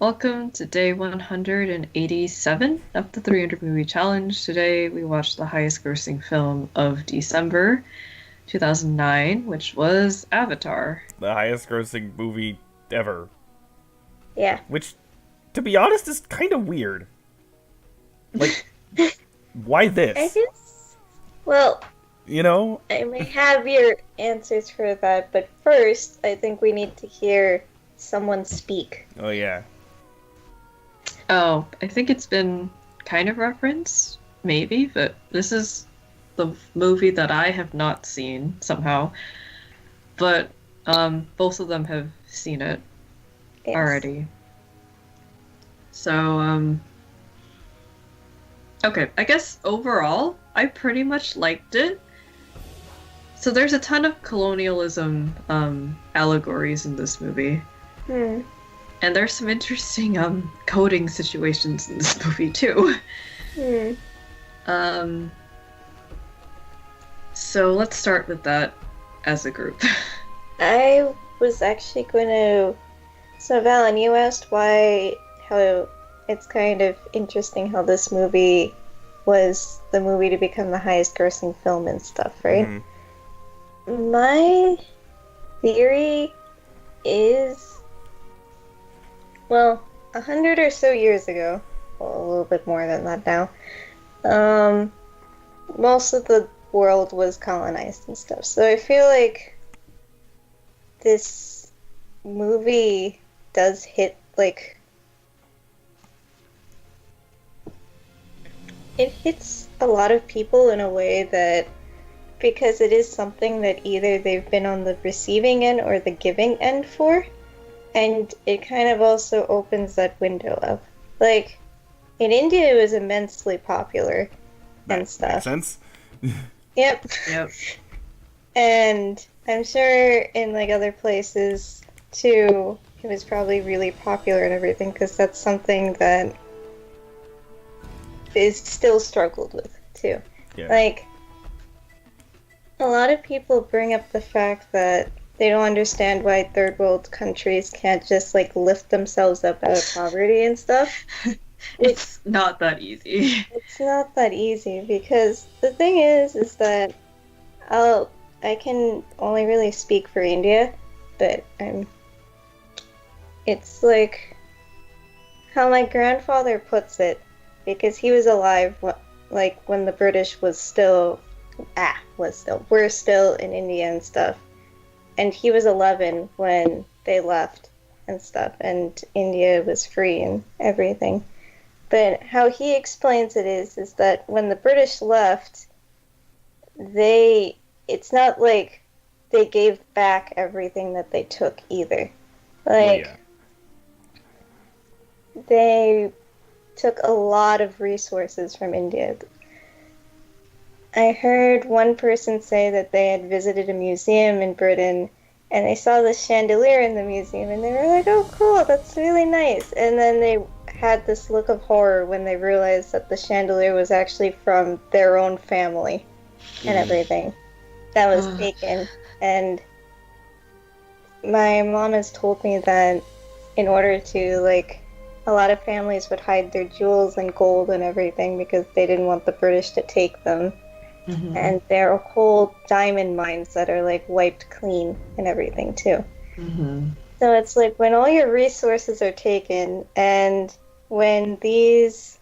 Welcome to day 187 of the 300 Movie Challenge. Today we watched the highest grossing film of December 2009, which was Avatar. The highest grossing movie ever. Yeah. Which, to be honest, is kind of weird. Like, why I this? guess. Well, You know? I may have your answers for that, but first, I think we need to hear someone speak. Oh, yeah. Oh, I think it's been kind of referenced, maybe, but this is the movie that I have not seen somehow. But both of them have seen it Yes. already. So, okay, I guess overall, I pretty much liked it. So there's a ton of colonialism allegories in this movie. Hmm. And there's some interesting coding situations in this movie too. Hmm. Um, so let's start with that as a group. I was actually going to. So, Valen, you asked how it's kind of interesting how this movie was the movie to become the highest grossing film and stuff, right? Mhm. My theory is, well, 100 or so years ago, well, a little bit more than that now, most of the world was colonized and stuff. So I feel like this movie does hit, like, it hits a lot of people in a way that, because it is something that either they've been on the receiving end or the giving end for, and it kind of also opens that window up. Like, in India, it was immensely popular and Makes stuff. sense. Yep. Yep. And I'm sure in, like, other places, too, it was probably really popular and everything, because that's something that is still struggled with, too. Yeah. Like, a lot of people bring up the fact that they don't understand why third world countries can't just, like, lift themselves up out of poverty and stuff. It's not that easy. It's not that easy, because the thing is that I can only really speak for India, but it's like how my grandfather puts it, because he was alive like when the British were still in India and stuff, and he was 11 when they left and stuff, and India was free and everything. But how he explains it is that when the British left, it's not like they gave back everything that they took either. Well, Like, yeah. they took a lot of resources from India. I heard one person say that they had visited a museum in Britain and they saw this chandelier in the museum and they were like, oh, cool, that's really nice. And then they had this look of horror when they realized that the chandelier was actually from their own family and everything that was Ugh. taken. And my mom has told me that in order to, like, a lot of families would hide their jewels and gold and everything because they didn't want the British to take them. Mhm. And there are whole diamond mines that are, like, wiped clean and everything too. Mhm. So it's like when all your resources are taken and when these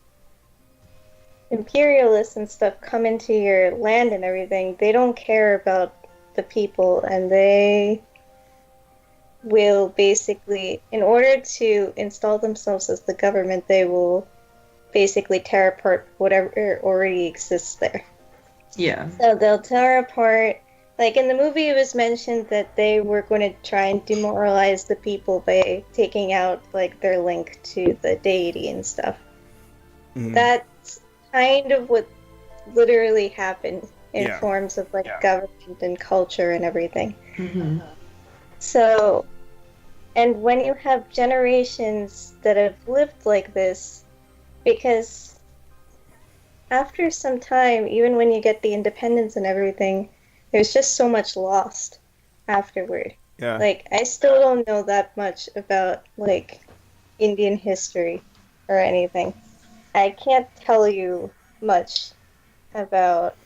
imperialists and stuff come into your land and everything, they don't care about the people, and they will basically, in order to install themselves as the government, they will basically tear apart whatever already exists there. Yeah. So they'll tear apart, like in the movie it was mentioned that they were going to try and demoralize the people by taking out, like, their link to the deity and stuff. Mhm. That's kind of what literally happened in Yeah. forms of, like, Yeah. government and culture and everything. Mhm. So, and when you have generations that have lived like this, because after some time, even when you get the independence and everything, there's just so much lost afterward. Yeah. Like, I still don't know that much about, like, Indian history or anything. I can't tell you much about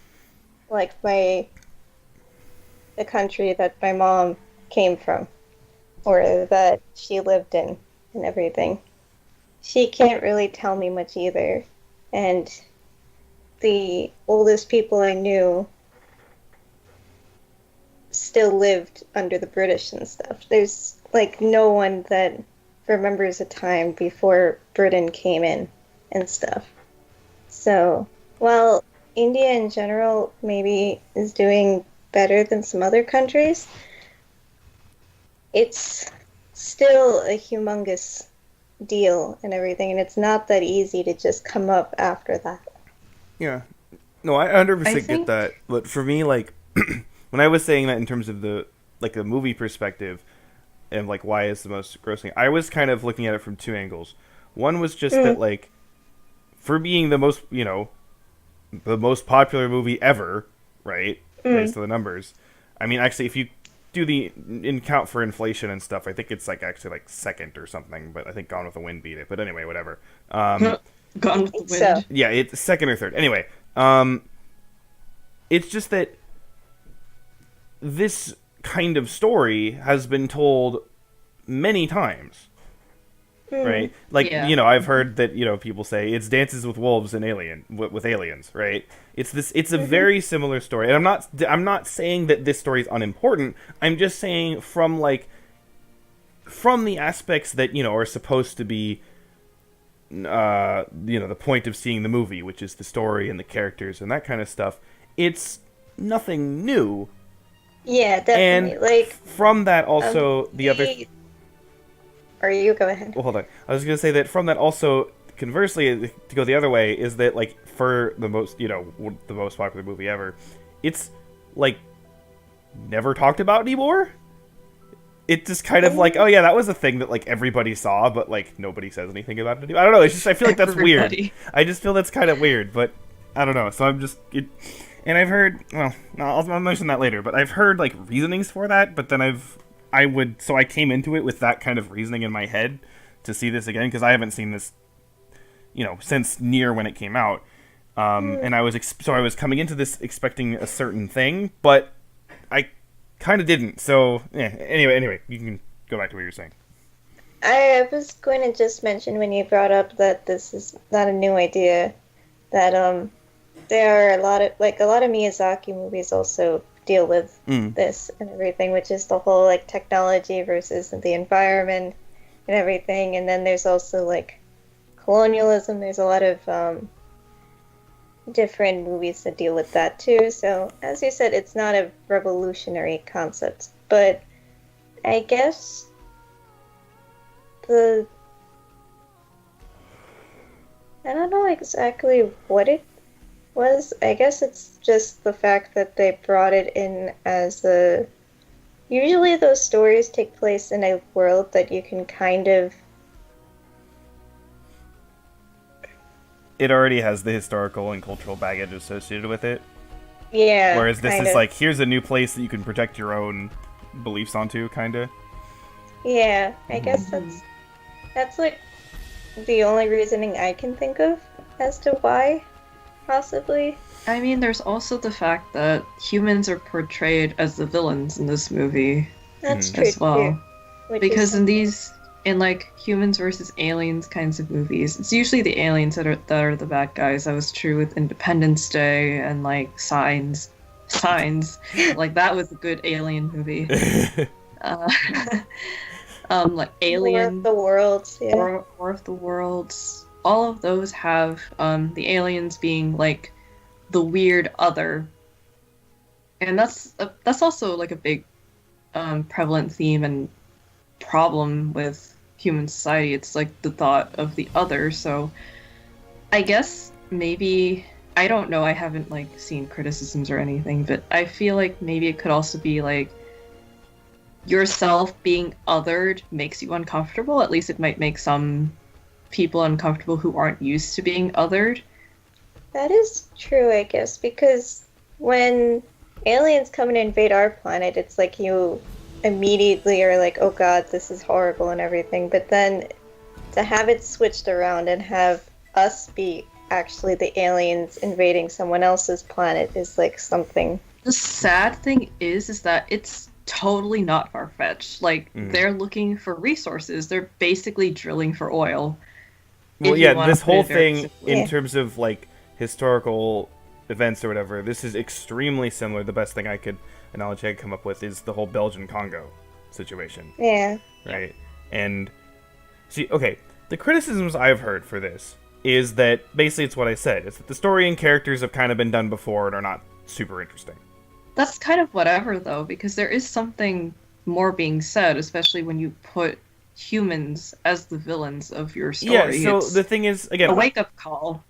like the country that my mom came from or that she lived in and everything. She can't really tell me much either. And the oldest people I knew still lived under the British and stuff. There's like no one that remembers a time before Britain came in and stuff. So, while India in general maybe is doing better than some other countries, it's still a humongous deal and everything, and it's not that easy to just come up after that. Yeah. No, I 100% I get think- that. But for me, like, when I was saying that in terms of the movie perspective and like why it's the most grossing, I was kind of looking at it from two angles. One was just that like for being the most, the most popular movie ever, right? Based on the numbers. I mean, actually, if you do the in count for inflation and stuff, I think it's like actually like second or something. But I think Gone with the Wind beat it. But anyway, whatever. Gone with the Wind. So. Yeah, it's second or third. Anyway, it's just that this kind of story has been told many times, right? Like, Yeah. I've heard that, people say it's Dances with Wolves and with aliens, right? It's a very similar story. And I'm not saying that this story is unimportant. I'm just saying from the aspects that, are supposed to be the point of seeing the movie, which is the story and the characters and that kind of stuff, it's nothing new. Yeah, definitely. And like from that also the other Or you go ahead. well, hold on. I was going to say that from that also, conversely, to go the other way, is that like for the most the most popular movie ever, it's like never talked about anymore. It just kind of like, oh yeah, that was a thing that like everybody saw, but like nobody says anything about it anymore. I don't know. It's just I feel like that's weird. Everybody. I just feel that's kind of weird, but I don't know. So I'm just and I've heard. Well, no, I'll mention that later. But I've heard like reasonings for that. But then I came into it with that kind of reasoning in my head to see this again because I haven't seen this, since near when it came out. And I was coming into this expecting a certain thing, but I kind of didn't. So yeah. Anyway, you can go back to what you were saying. I was going to just mention when you brought up that this is not a new idea, that there are a lot of Miyazaki movies also deal with this and everything, which is the whole like technology versus the environment and everything. And then there's also like colonialism. There's a lot of different movies that deal with that too. So as you said, it's not a revolutionary concept, but I guess I don't know exactly what it was. I guess it's just the fact that they brought it in as usually those stories take place in a world that you can kind of... It already has the historical and cultural baggage associated with it. Yeah. Whereas this kind is of. like, here's a new place that you can project your own beliefs onto, kinda. Yeah, I guess that's like the only reasoning I can think of as to why, possibly. I mean, there's also the fact that humans are portrayed as the villains in this movie That's true as well. too. Which Because is in like humans versus aliens kinds of movies, it's usually the aliens that are the bad guys. That was true with Independence Day and like Signs. Like that was a good alien movie. Like Alien, War of the Worlds, yeah. War of the Worlds. All of those have the aliens being like the weird other, and that's also like a big prevalent theme and problem with human society. It's like the thought of the other. So I guess maybe, I don't know, I haven't like seen criticisms or anything, but I feel like maybe it could also be like yourself being othered makes you uncomfortable. At least it might make some people uncomfortable who aren't used to being othered. That is true, I guess, because when aliens come and invade our planet, it's like you immediately are like, oh god, this is horrible and everything. But then to have it switched around and have us be actually the aliens invading someone else's planet is like something. The sad thing is that it's totally not far-fetched. Like, they're looking for resources. They're basically drilling for oil. Well, if you yeah, wanna this put it whole very thing, simply. in Yeah. terms of, like, historical events or whatever, this is extremely similar. The best thing analogy I could come up with is the whole Belgian Congo situation, Yeah. right? And, see, okay, the criticisms I've heard for this is that, basically it's what I said, is that the story and characters have kind of been done before and are not super interesting. That's kind of whatever, though, because there is something more being said, especially when you put humans as the villains of your story. Yeah, so It's the thing is, again, a wake-up call.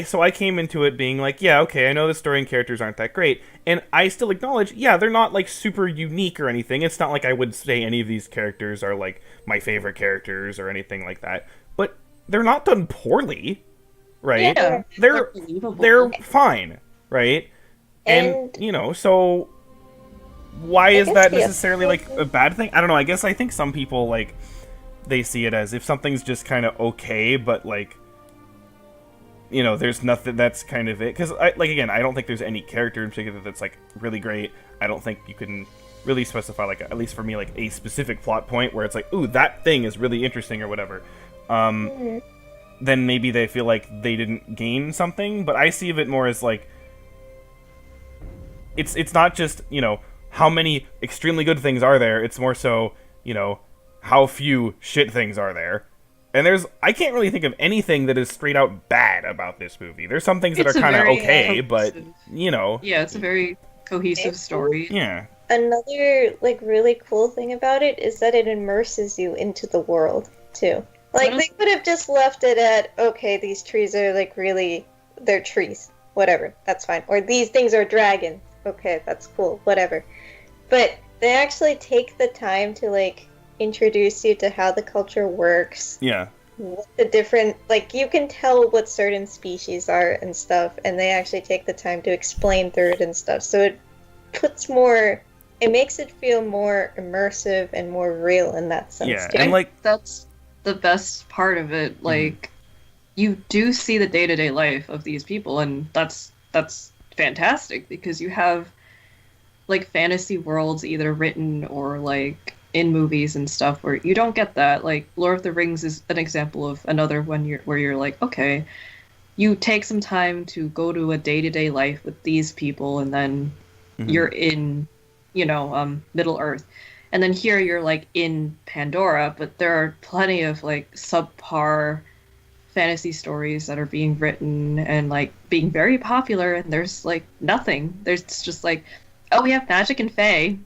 So I came into it being like, yeah, okay, I know the story and characters aren't that great, and I still acknowledge, yeah, they're not like super unique or anything. It's not like I would say any of these characters are like my favorite characters or anything like that, but they're not done poorly, right? Yeah, they're believable. they're fine, right? And you know, so why is guess that the necessarily like a bad thing? I don't know. I guess I think some people like they see it as if something's just kind of okay, but like, you know, there's nothing that's kind of it. Because again, I don't think there's any character in particular that's like really great. I don't think you can really specify like, at least for me, like a specific plot point where it's like, ooh, that thing is really interesting or whatever. Then maybe they feel like they didn't gain something. But I see of it more as like, it's not just, you know, how many extremely good things are there. It's more so, you know, how few shit things are there. And I can't really think of anything that is straight out bad about this movie. There's some things that It's are a kind of very okay, but, cohesive- you know, Yeah, it's a very cohesive story. yeah. Another like really cool thing about it is that it immerses you into the world too. Like they could have just left it at, okay, these trees are like really, they're trees, whatever, that's fine. Or these things are dragons, okay, that's cool, whatever. But they actually take the time to like introduce you to how the culture works, Yeah. what the different, like you can tell what certain species are and stuff, and they actually take the time to explain through it and stuff. So it makes it feel more immersive and more real in that sense. Yeah, too. and like, That's the best part of it. Like, you do see the day-to-day life of these people, and that's fantastic because you have like fantasy worlds either written or like in movies and stuff where you don't get that. Like Lord of the Rings is an example of another one where you're like, okay, you take some time to go to a day-to-day life with these people, and then you're in, you know, Middle Earth. And then here you're like in Pandora, but there are plenty of like subpar fantasy stories that are being written and like being very popular, and there's like nothing. There's just like, oh, we have magic and fae.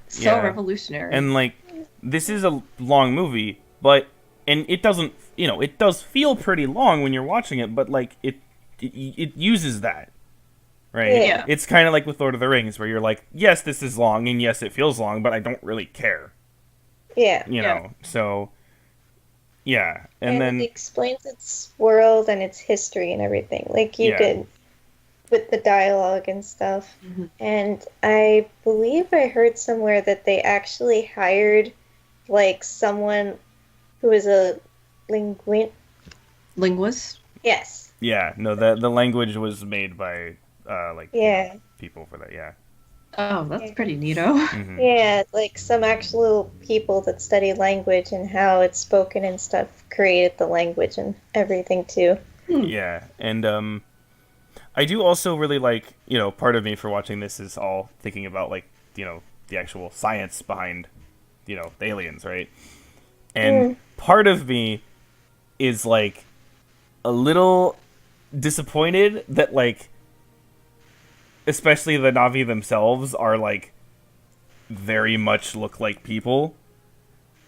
So Yeah. revolutionary. and like, this is a long movie, but, and it doesn't, you know, it does feel pretty long when you're watching it, but like, it uses that. Right? Yeah. It's kind of like with Lord of the Rings, where you're like, yes, this is long, and yes, it feels long, but I don't really care. Yeah. You Yeah. know? So, yeah. And it then, explains its world and its history and everything, like you Yeah. did with the dialogue and stuff. Mhm. And I believe I heard somewhere that they actually hired like someone who is a Linguist. Yes. yeah, no, the language was made by, like, Yeah. people for that, yeah. Oh, that's pretty neato. Mhm. Yeah, like some actual people that study language and how it's spoken and stuff created the language and everything too. Yeah, and I do also really like, you know, part of me for watching this is all thinking about, like, you know, the actual science behind, you know, the aliens, right? And part of me is, like, a little disappointed that, like, especially the Na'vi themselves are, like, very much look like people.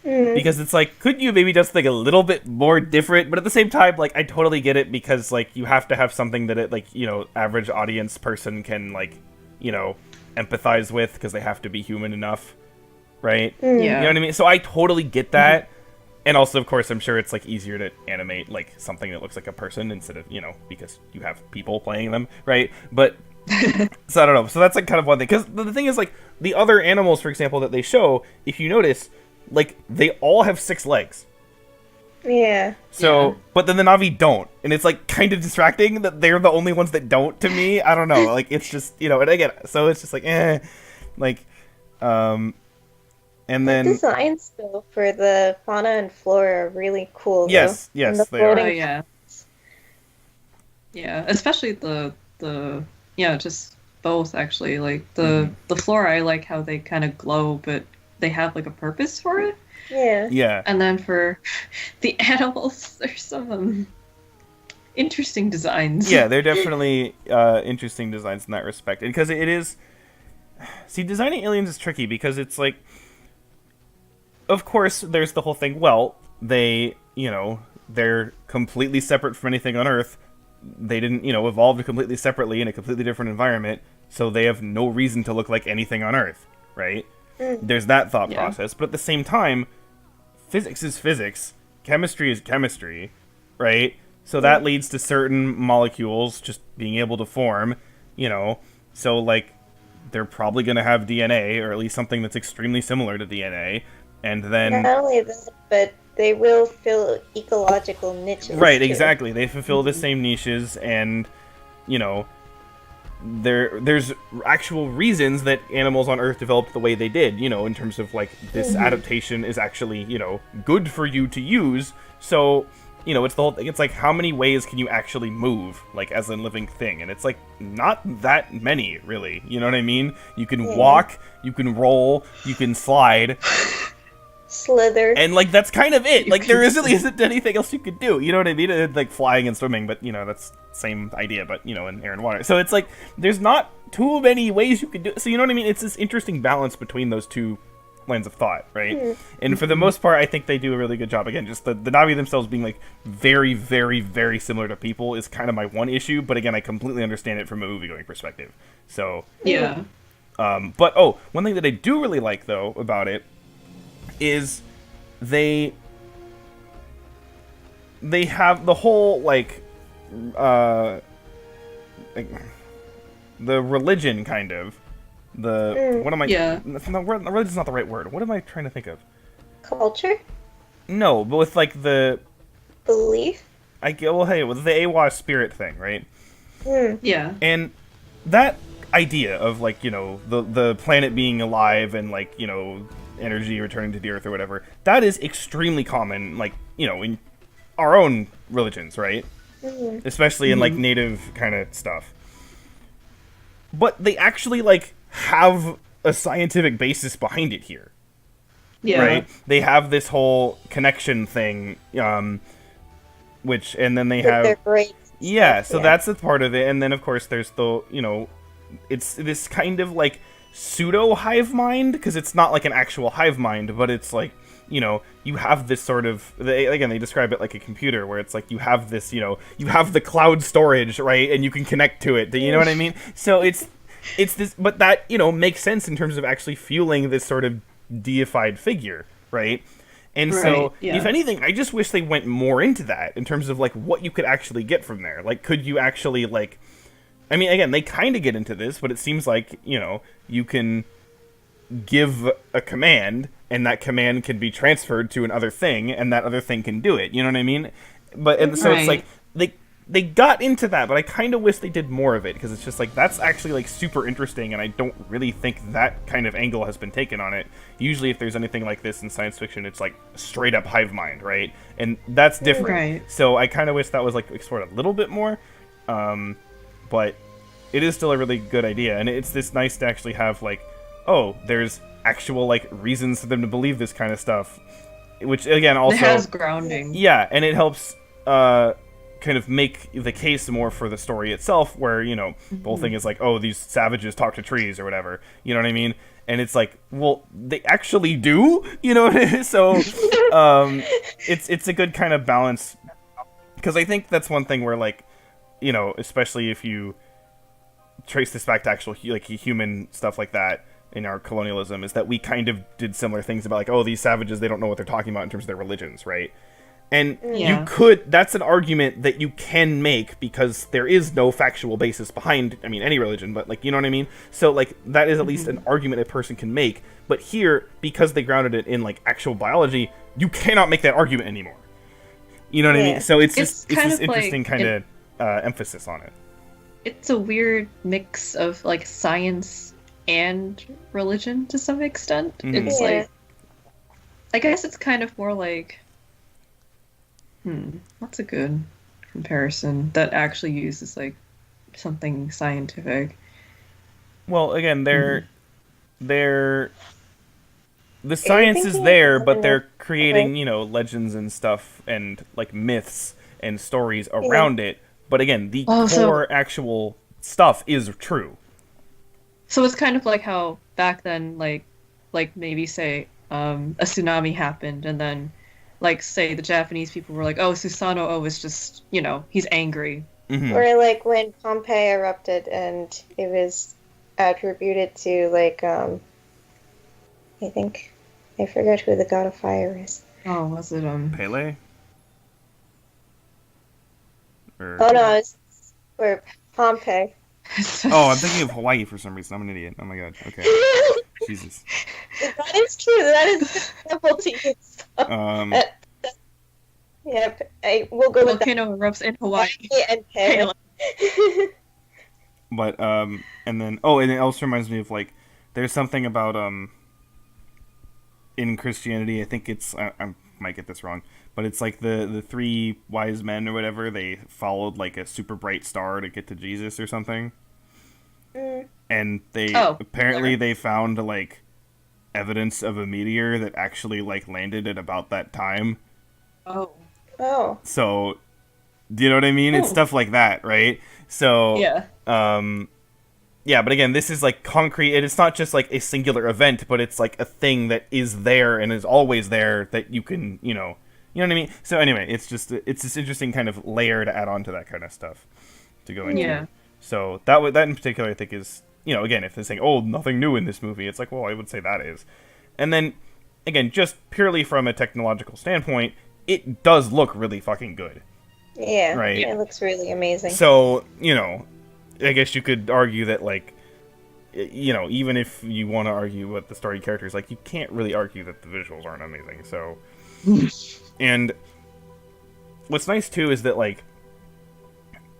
Because it's like, couldn't you maybe just think a little bit more different? But at the same time, like, I totally get it because, like, you have to have something that it, like, you know, average audience person can, like, you know, empathize with because they have to be human enough, right? Yeah. You know what I mean? So I totally get that. And also, of course, I'm sure it's, like, easier to animate, like, something that looks like a person instead of, you know, because you have people playing them, right? But, so I don't know. So that's, like, kind of one thing. Because the thing is, like, the other animals, for example, that they show, if you notice, like, they all have 6 legs. Yeah. So, Yeah. but then the Na'vi don't, and it's like kind of distracting that they're the only ones that don't. To me, I don't know. Like it's just and again, so it's just like like, and The then designs though for the fauna and flora are really cool. yes, though. yes, And the they are. Oh floating. yeah. Yeah, especially the yeah, just both actually. Like the flora, I like how they kind of glow, but they have like a purpose for it. Yeah. Yeah, And then for the animals, there's some interesting designs. yeah, they're definitely interesting designs in that respect, and because it is. See, designing aliens is tricky because it's like, of course, there's the whole thing. Well, they, they're completely separate from anything on Earth. They didn't, evolve completely separately in a completely different environment, so they have no reason to look like anything on Earth, right? There's that thought Yeah. process, but at the same time, physics is physics, chemistry is chemistry, right? So that leads to certain molecules just being able to form, so like they're probably going to have DNA, or at least something that's extremely similar to DNA, and then Not only that, but they will fill ecological niches. right, too. exactly, they fulfill the same niches, and there's actual reasons that animals on Earth developed the way they did, in terms of like this adaptation is actually, good for you to use. So, it's the whole thing. It's like, how many ways can you actually move, like as a living thing? And it's like not that many, really. You know what I mean? You can walk, you can roll, you can slide, Slither. and like that's kind of it. Like there really isn't anything else you could do. You know what I mean? Like flying and swimming, but that's same idea, but in air and water. So it's like there's not too many ways you could do. So you know what I mean? It's this interesting balance between those two lines of thought, right? And for the most part, I think they do a really good job. Again, just the Na'vi themselves being like very, very, very similar to people is kind of my one issue. But again, I completely understand it from a movie going perspective. So Yeah. but one thing that I do really like though about it is they have the whole like the religion kind of what am I? Yeah. No, religion's not the right word. What am I trying to think of? Culture? No, but with like the Belief? with the Awa spirit thing, right? Yeah. And that idea of like the planet being alive and like energy returning to the earth or whatever, that is extremely common, like in our own religions, right? Especially in like native kind of stuff. But they actually like have a scientific basis behind it here, Yeah. right? They have this whole connection thing, which, and then they With have their brains. yeah, so Yeah. that's a part of it, and then of course there's the it's this kind of like pseudo hive mind, because it's not like an actual hive mind, but it's like you have this sort of again they describe it like a computer where it's like you have this you have the cloud storage, right, and you can connect to it. You know what I mean? So it's this, but that makes sense in terms of actually fueling this sort of deified figure, right? And so, Right, yeah. if anything, I just wish they went more into that in terms of like what you could actually get from there. Like, could you actually like? I mean, again, they kind of get into this, but it seems like you can give a command, and that command can be transferred to another thing, and that other thing can do it. You know what I mean? But and so it's Right. like they got into that, but I kind of wish they did more of it, because it's just like that's actually like super interesting, and I don't really think that kind of angle has been taken on it. Usually, if there's anything like this in science fiction, it's like straight up hive mind, right? And that's different. Right. So I kind of wish that was like explored a little bit more. But it is still a really good idea, and it's this nice to actually have like, there's actual like reasons for them to believe this kind of stuff, which again also It has grounding. yeah, and it helps kind of make the case more for the story itself, where the whole thing is like, these savages talk to trees or whatever, you know what I mean? And it's like, well, they actually do, so it's a good kind of balance, because I think that's one thing where like especially if you trace this back to actual like human stuff like that in our colonialism, is that we kind of did similar things about like, these savages, they don't know what they're talking about in terms of their religions, right? And Yeah. that's an argument that you can make, because there is no factual basis behind, I mean, any religion, but like, you know what I mean? So like, that is at least an argument a person can make. But here, because they grounded it in like actual biology, you cannot make that argument anymore. You know what I Yeah. mean? So it's It's just kind this of like interesting kind of emphasis on it. it's a weird mix of like science and religion to some extent. Mhm. It's Yeah. like I guess it's kind of more like what's a good comparison that actually uses like something scientific? Well, again, they're the Are you science is thinking there, of but an they're of- creating, legends and stuff and like myths and stories Yeah. around it. But again, the Oh, so- core actual stuff is true. So it's kind of like how back then like maybe say a tsunami happened and then like say the Japanese people were like, "Oh, Susanoo, oh, is just, he's angry." Hmm. Or like when Pompeii erupted and it was attributed to like I think I forgot who the god of fire is. Oh, was it Pele? Or... Oh no, it's or Pompeii. Oh, I'm thinking of Hawaii for some reason. I'm an idiot. Oh my god. Okay. Jesus. That is true. That is simple to use. Um, Yep, I will go with that. Volcano erupts in Hawaii. And Pele. but and then and it also reminds me of like there's something about in Christianity. I think it's I might get this wrong, but it's like the three wise men or whatever. They followed like a super bright star to get to Jesus or something. And they apparently they found like evidence of a meteor that actually like landed at about that time. Oh. So, do you know what I mean? It's stuff like that, right? So, Yeah. yeah, but again, this is like concrete, and it's not just like a singular event, but it's like a thing that is there and is always there that you can, you know what I mean? So anyway, it's this interesting kind of layer to add on to that kind of stuff to go into. Yeah. So that in particular, I think is, again, if they're saying, oh, nothing new in this movie, it's like, well, I would say that is. And then, again, just purely from a technological standpoint, it does look really fucking good. Yeah, right. It looks really amazing. So, I guess you could argue that, like, even if you want to argue what the story characters, like, you can't really argue that the visuals aren't amazing. So, and what's nice too is that like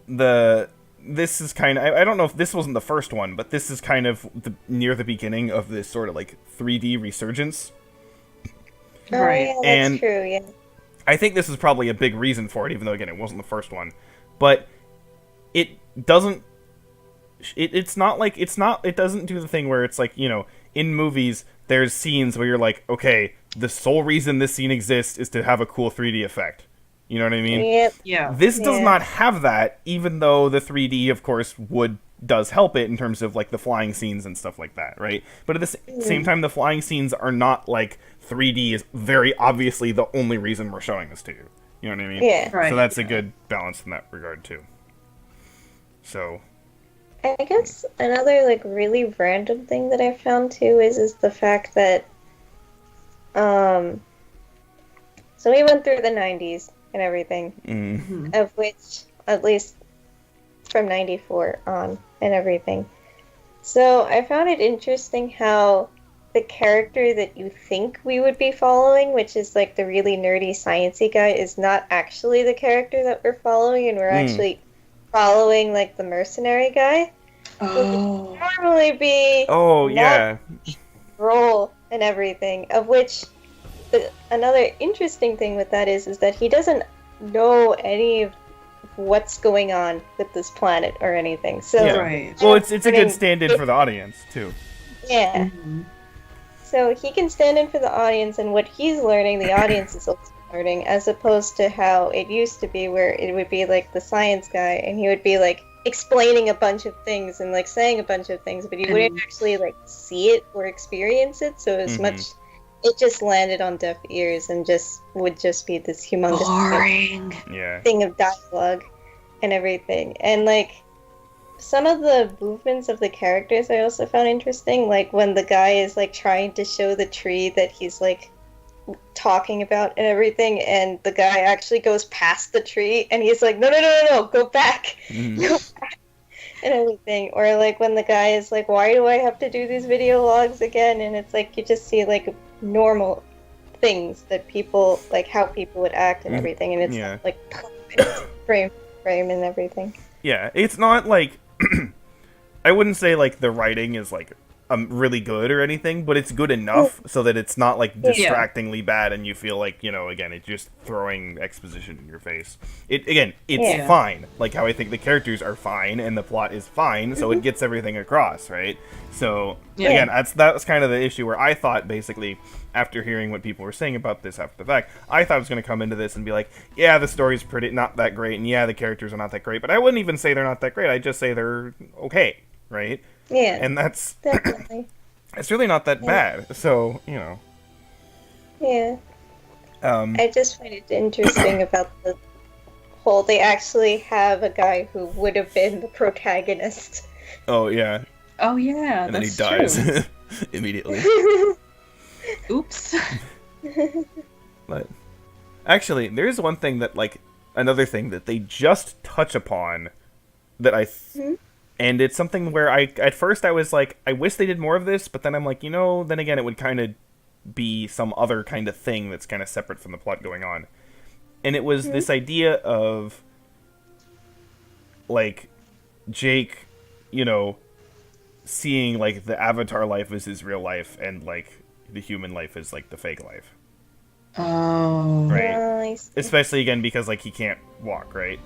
this is kind of I don't know if this wasn't the first one, but this is kind of near the beginning of this sort of like 3D resurgence. Oh, Right. yeah, that's And true, yeah. I think this is probably a big reason for it, even though again it wasn't the first one. But it doesn't. It doesn't do the thing where it's like, in movies there's scenes where you're like, okay, the sole reason this scene exists is to have a cool 3D effect. You know what I mean? Yep. Yeah. This does Yeah. not have that, even though the 3D, of course, does help it in terms of like the flying scenes and stuff like that, right? But at the same time, the flying scenes are not like 3D is very obviously the only reason we're showing this to you. You know what I mean? Yeah. Right. So that's a good balance in that regard too. So I guess another like really random thing that I found too is the fact that so we went through the 90s and everything, of which at least from 94 on and everything. So I found it interesting how the character that you think we would be following, which is like the really nerdy sciencey guy, is not actually the character that we're following, and we're actually following like the mercenary guy. Oh. Normally be yeah. role and everything, of which another interesting thing with that is that he doesn't know any of what's going on with this planet or anything. So Yeah. Right. Well, it's a good stand-in for the audience too. yeah. Mhm. So he can stand in for the audience, and what he's learning, the audience is also learning, as opposed to how it used to be, where it would be like the science guy, and he would be like explaining a bunch of things and like saying a bunch of things, but you wouldn't actually like see it or experience it. So as much, it just landed on deaf ears and would just be this humongous Boring. Yeah. thing of dialogue and everything. And like some of the movements of the characters I also found interesting, like when the guy is like trying to show the tree that he's like talking about and everything, and the guy actually goes past the tree and he's like, no, go back. Go back and everything. Or like when the guy is like, why do I have to do these video logs again? And it's like you just see like normal things that people like how people would act and everything, and it's Yeah. like perfect frame and everything. Yeah, it's not like I wouldn't say like the writing is like really good or anything, but it's good enough so that it's not like distractingly bad, and you feel like, you know, again, it's just throwing exposition in your face. It's fine, like how I think the characters are fine and the plot is fine, so it gets everything across, right? So again, that was kind of the issue where I thought basically after hearing what people were saying about this after the fact, I thought I was going to come into this and be like, yeah, the story's pretty not that great, and yeah, the characters are not that great, but I wouldn't even say they're not that great. I'd just say they're okay, right? Yeah, And that's definitely. it's really not that bad. So, you know. Yeah. I just find it interesting about the whole. They actually have a guy who would have been the protagonist. Oh yeah. Oh yeah, And then he that's dies true. immediately. Oops. But actually, there's one thing that like another thing that they just touch upon that and it's something where at first I was like, I wish they did more of this, but then I'm like, you know, then again, it would kind of be some other kind of thing that's kind of separate from the plot going on. And it was this idea of, like, Jake, you know, seeing, like, the avatar life as his real life, and, like, the human life is, like, the fake life. Oh. Right? Especially, again, because, like, he can't walk, right?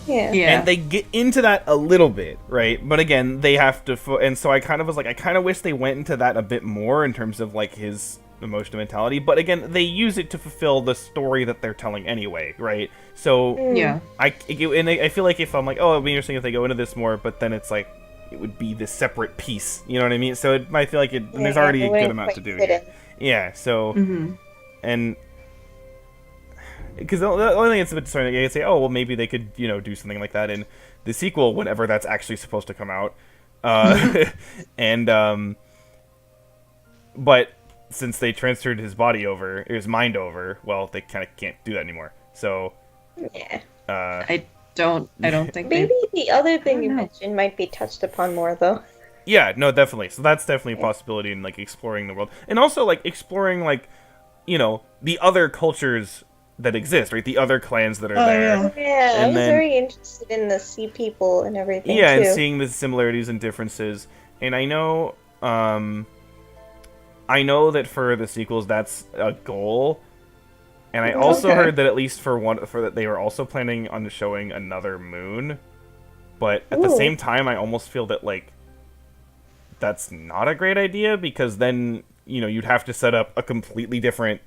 Yeah. And they get into that a little bit, right? But again, they have to... and so I kind of was like, I kind of wish they went into that a bit more in terms of, like, his emotional mentality. But again, they use it to fulfill the story that they're telling anyway, right? So... Yeah. I feel like if I'm like, oh, it'd be interesting if they go into this more, but then it's like, it would be this separate piece, you know what I mean? So it might feel like there's already a good amount to do here. Yeah, so... And... Because the only thing that's a bit disappointing, I can say, oh, well, maybe they could, you know, do something like that in the sequel whenever that's actually supposed to come out. But since they transferred his mind over, well, they kind of can't do that anymore. So, yeah. I don't think maybe the other thing you mentioned might be touched upon more, though. Yeah, no, definitely. So that's definitely a possibility in, like, exploring the world. And also, like, exploring, like, you know, the other cultures that exist, right? The other clans that are there. Yeah, I was very interested in the sea people and everything, yeah, too. and seeing the similarities and differences. And I know that for the sequels, that's a goal. And I also heard that at least for that they were also planning on showing another moon. But at the same time, I almost feel that, like, that's not a great idea, because then, you know, you'd have to set up a completely different,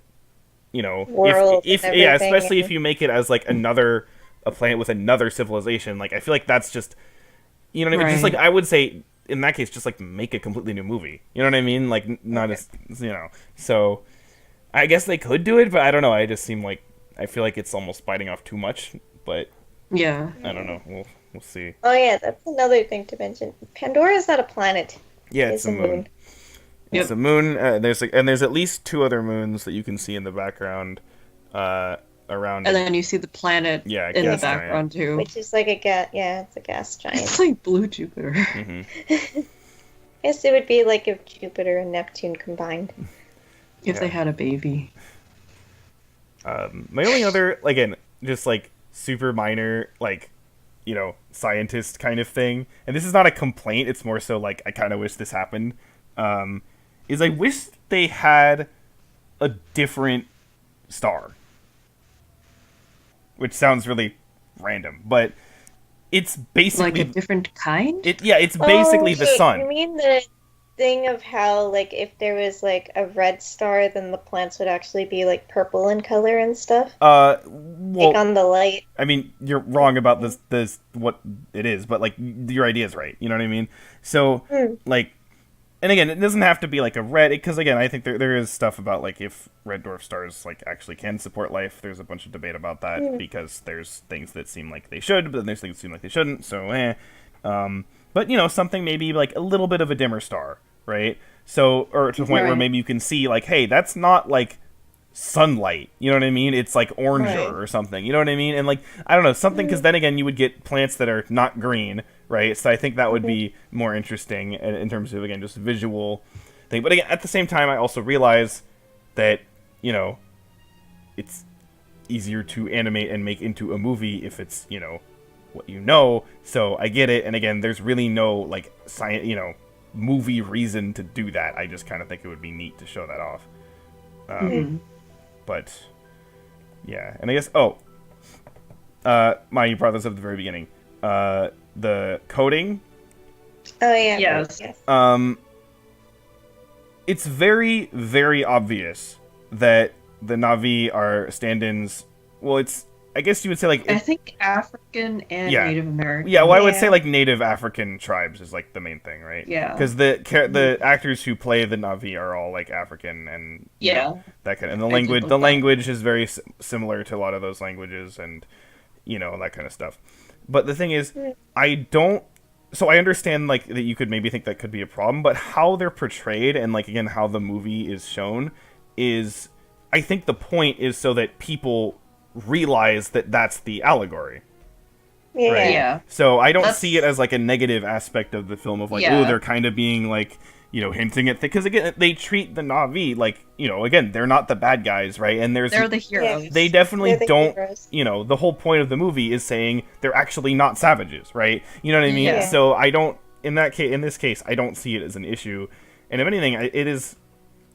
you know, world, especially if you make it as, like, a planet with another civilization. Like, I feel like that's just, you know what I mean? Just, like, I would say, in that case, just, like, make a completely new movie. You know what I mean? Like, not as, you know. So, I guess they could do it, but I don't know. I just seem like, I feel like it's almost biting off too much, but... Yeah. I don't know. We'll see. Oh, yeah, that's another thing to mention. Pandora is not a planet. Yeah, it's a moon. It's a moon. There's at least 2 other moons that you can see in the background around. And then you see the planet in the background too, which is like a gas. Yeah, it's a gas giant. It's like blue Jupiter. I guess it would be like if Jupiter and Neptune combined. If they had a baby. My only other, again, just like super minor, like, you know, scientist kind of thing, and this is not a complaint, it's more so like I kind of wish this happened, is I wish they had a different star. Which sounds really random, but it's basically... Like a different kind? It's basically the sun. You mean the thing of how, like, if there was, like, a red star, then the plants would actually be, like, purple in color and stuff? Well, like, on the light? I mean, you're wrong about this what it is, but, like, your idea is right. You know what I mean? So, like... And again, it doesn't have to be like a red, because again, I think there is stuff about like if red dwarf stars like actually can support life. There's a bunch of debate about that because there's things that seem like they should, but then there's things that seem like they shouldn't. So, but you know, something maybe like a little bit of a dimmer star, right? So, or to the point where maybe you can see like, hey, that's not like sunlight. You know what I mean? It's like oranger or something. You know what I mean? And like, I don't know, something, because then again, you would get plants that are not green. Right, so I think that would be more interesting in terms of, again, just visual thing. But again, at the same time, I also realize that, you know, it's easier to animate and make into a movie if it's, you know, what you know. So I get it. And again, there's really no like science, you know, movie reason to do that. I just kind of think it would be neat to show that off. But yeah, and I guess you brought this up at the very beginning. The coding. Oh yeah. Yes. It's very, very obvious that the Na'vi are stand-ins. Well, I guess you would say like I think African and Native American. Yeah, well, I would say like Native African tribes is like the main thing, right? Yeah. Because the actors who play the Na'vi are all like African and you know, that kind of, and the language is very similar to a lot of those languages, and you know, that kind of stuff. But the thing is, so I understand like that you could maybe think that could be a problem, but how they're portrayed and like again how the movie is shown is, I think the point is so that people realize that that's the allegory. Yeah. Right? Yeah. So I don't see it as like a negative aspect of the film of like, oh, they're kind of being like, you know, hinting at because again they treat the Na'vi like, you know, again they're not the bad guys, right? And they're the heroes. They definitely don't. Heroes. You know, the whole point of the movie is saying they're actually not savages, right? You know what I mean? Yeah. So I don't in this case I don't see it as an issue, and if anything, it is.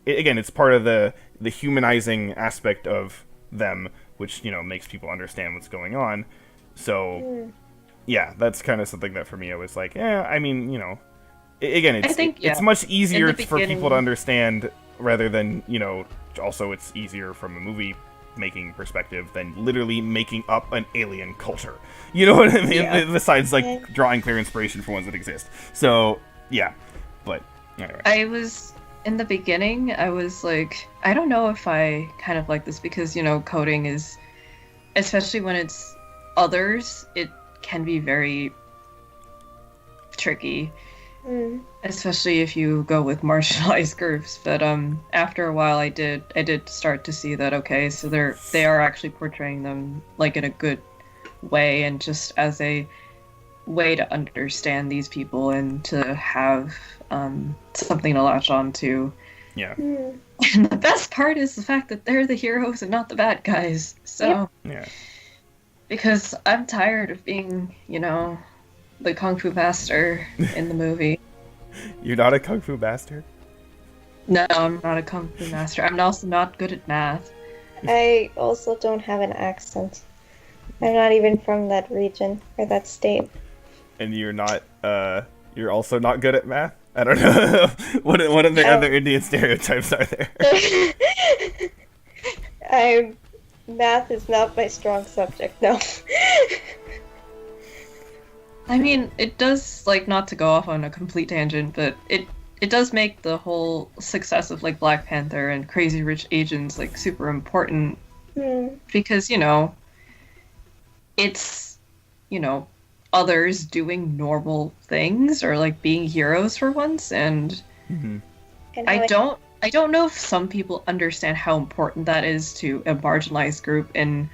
Again, it's part of the humanizing aspect of them, which, you know, makes people understand what's going on. So, yeah, that's kind of something that for me I was like, I mean, you know, again, it's much easier for people to understand rather than, you know, also it's easier from a movie making perspective than literally making up an alien culture. You know what I mean? Yeah. Besides, like, drawing clear inspiration for ones that exist. So, yeah. But, anyway. In the beginning, I was like, I don't know if I kind of like this because, you know, coding is, especially when it's others, it can be very tricky. Especially if you go with marginalized groups. But after a while I did start to see that, okay, so they are actually portraying them like in a good way and just as a way to understand these people and to have something to latch on to. Yeah. And the best part is the fact that they're the heroes and not the bad guys. So yeah. Because I'm tired of being, you know, the Kung Fu Master in the movie. You're not a Kung Fu Master? No, I'm not a Kung Fu Master. I'm also not good at math. I also don't have an accent. I'm not even from that region or that state. And you're not, you're also not good at math? I don't know. What are the other Indian stereotypes are there? Math is not my strong subject, no. I mean, it does, like, not to go off on a complete tangent, but it does make the whole success of, like, Black Panther and Crazy Rich Asians, like, super important. Because, you know, it's, you know, others doing normal things or, like, being heroes for once, and I don't know if some people understand how important that is to a marginalized group in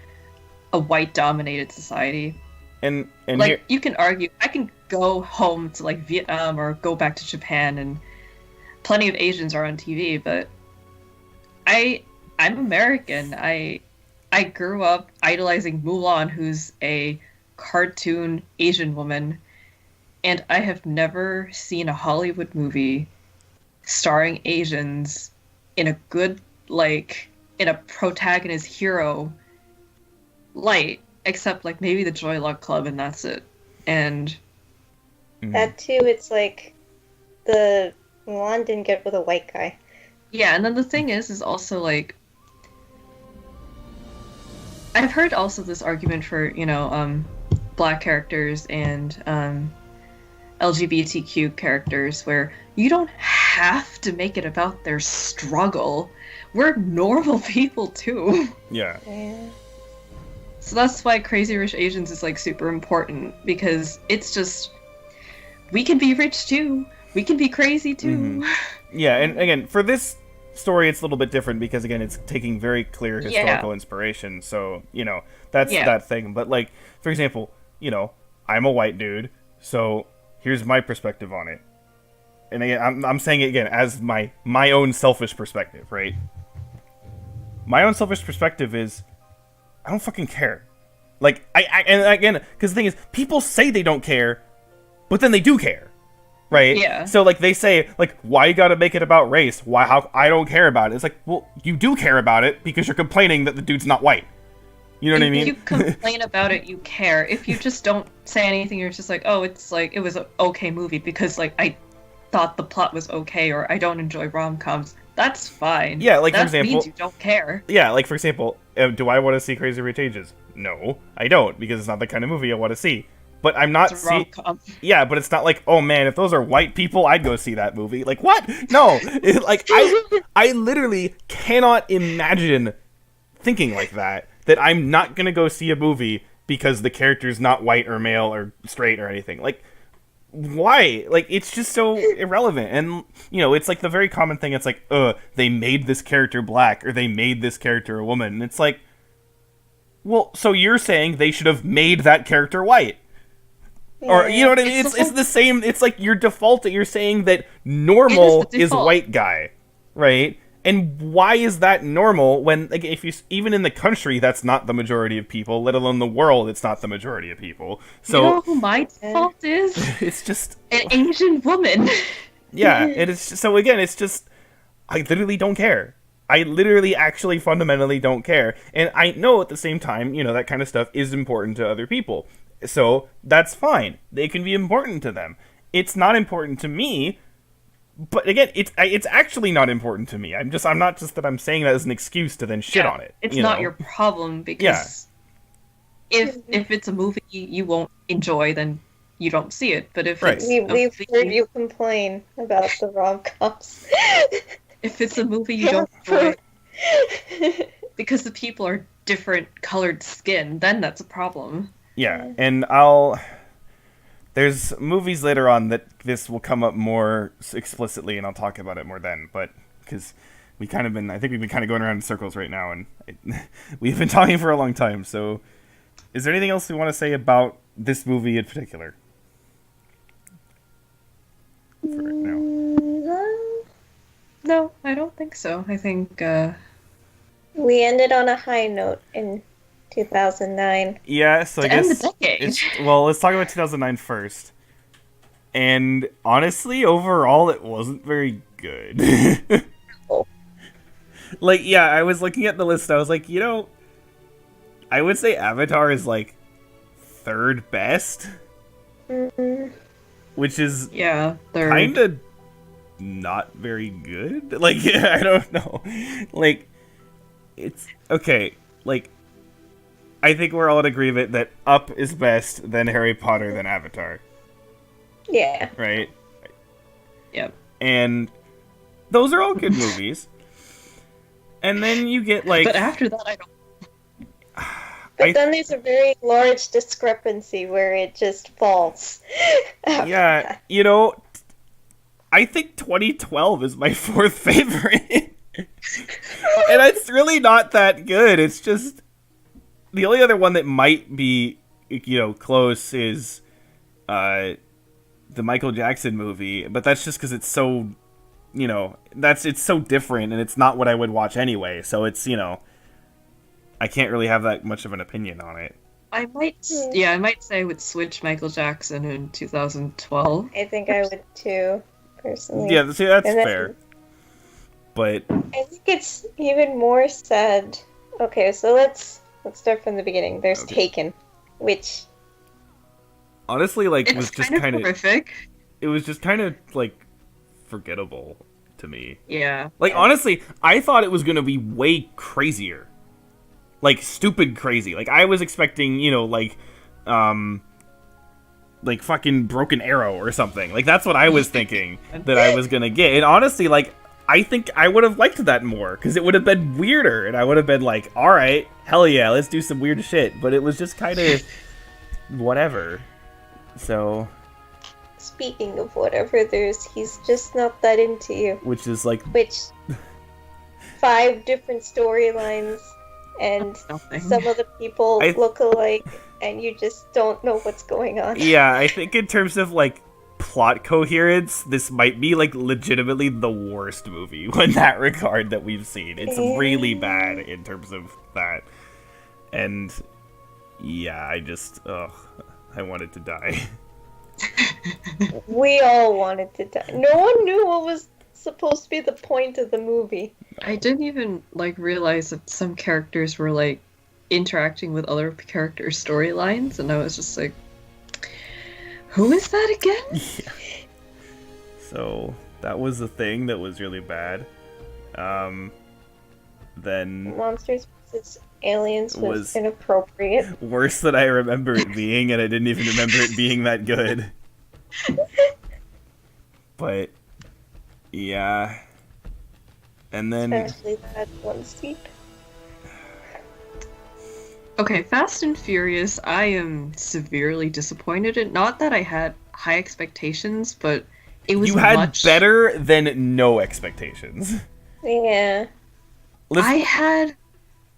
a white-dominated society. And like, you can argue, I can go home to, like, Vietnam or go back to Japan, and plenty of Asians are on TV, but I'm American. I grew up idolizing Mulan, who's a cartoon Asian woman, and I have never seen a Hollywood movie starring Asians in a good, like, in a protagonist hero light, except, like, maybe the Joy Luck Club, and that's it. And that too, it's like the Mulan didn't get with a white guy. Yeah, and then the thing is also, like, I've heard also this argument for, you know, Black characters and LGBTQ characters where you don't have to make it about their struggle. We're normal people too. Yeah. So that's why Crazy Rich Asians is, like, super important, because it's just, we can be rich too. We can be crazy too. Yeah, and again, for this story, it's a little bit different because, again, it's taking very clear historical inspiration. So, you know, that's that thing. But, like, for example, you know, I'm a white dude, so here's my perspective on it. And again, I'm saying it again as my own selfish perspective, right? my own selfish perspective is, I don't fucking care. Like, and again, because the thing is, people say they don't care, but then they do care, right? Yeah. So, like, they say, like, why you gotta make it about race? How I don't care about it. It's like, well, you do care about it because you're complaining that the dude's not white. You know what I mean? If you complain about it, you care. If you just don't say anything, you're just like, oh, it's like, it was an okay movie because, like, I thought the plot was okay, or I don't enjoy rom-coms. That's fine. Yeah, like, that for example... means you don't care. Yeah, like, for example, do I want to see Crazy Rich Asians? No, I don't, because it's not the kind of movie I want to see. But I'm not It's a rom-com. Yeah, but it's not like, oh man, if those are white people, I'd go see that movie. Like, what? No. I literally cannot imagine thinking like that I'm not gonna go see a movie because the character's not white or male or straight or anything. Like, why? Like, it's just so irrelevant. And, you know, it's like the very common thing, it's like, they made this character black, or they made this character a woman. And it's like, well, so you're saying they should have made that character white. Or, you know what I mean? It's the same. It's like you're defaulting. You're saying that normal is white guy, right? And why is that normal when, like, if you even in the country, that's not the majority of people, let alone the world, it's not the majority of people. So you know who my default is? It's just an Asian woman. Yeah, and it's just, so again, it's just, I literally don't care. I literally actually fundamentally don't care. And I know at the same time, you know, that kind of stuff is important to other people. So that's fine. They can be important to them. It's not important to me. But again, it's actually not important to me. I'm not just that I'm saying that as an excuse to then shit on it. It's not your problem because if it's a movie you won't enjoy, then you don't see it. But if we've heard you complain about the rom-coms. If it's a movie you don't enjoy because the people are different colored skin, then that's a problem. Yeah, and there's movies later on that this will come up more explicitly, and I'll talk about it more then. But because I think we've been kind of going around in circles right now, and we've been talking for a long time. So, is there anything else we want to say about this movie in particular? For now. No, I don't think so. I think we ended on a high note in 2009. Yeah, so I guess let's talk about 2009 first. And honestly, overall, it wasn't very good. Like, yeah, I was looking at the list. I was like, you know, I would say Avatar is like third best, which is third. Kind of not very good. Like, I don't know. Like, it's okay. Like, I think we're all in agreement that Up is best, then Harry Potter, then Avatar. Yeah. Right? Yep. And those are all good movies. And then you get, like... But after that, I don't... But then there's a very large discrepancy where it just falls. Yeah, you know, I think 2012 is my fourth favorite. And it's really not that good. It's just... The only other one that might be, you know, close is the Michael Jackson movie, but that's just because it's so, you know, it's so different, and it's not what I would watch anyway, so it's, you know, I can't really have that much of an opinion on it. I might say I would switch Michael Jackson in 2012. I think I would too, personally. Yeah, see, that's fair. But I think it's even more sad. Okay, so let's start from the beginning. There's Taken, which honestly, like, was just kind of horrific. It was just kind of like forgettable to me. Yeah. Like, honestly, I thought it was gonna be way crazier, like stupid crazy. Like, I was expecting, you know, like fucking Broken Arrow or something. Like, that's what I was thinking that I was gonna get. And honestly, like, I think I would have liked that more, because it would have been weirder, and I would have been like, alright, hell yeah, let's do some weird shit. But it was just kind of whatever. So... Speaking of whatever, he's just not that into you. Which is like... 5 different storylines, and some of the people look alike, and you just don't know what's going on. Yeah, I think in terms of, like, plot coherence, this might be like legitimately the worst movie in that regard that we've seen. It's really bad in terms of that. And yeah, I wanted to die. We all wanted to die. No one knew what was supposed to be the point of the movie. I didn't even like realize that some characters were like interacting with other characters' storylines, and I was just like, who is that again? Yeah. So that was the thing that was really bad. Then Monsters vs. Aliens was Was- inappropriate. worse than I remember it being, and I didn't even remember it being that good. But yeah, and then Especially that one scene. Okay, Fast and Furious, I am severely disappointed in. Not that I had high expectations, but it was you had much better than no expectations. Yeah. Let's-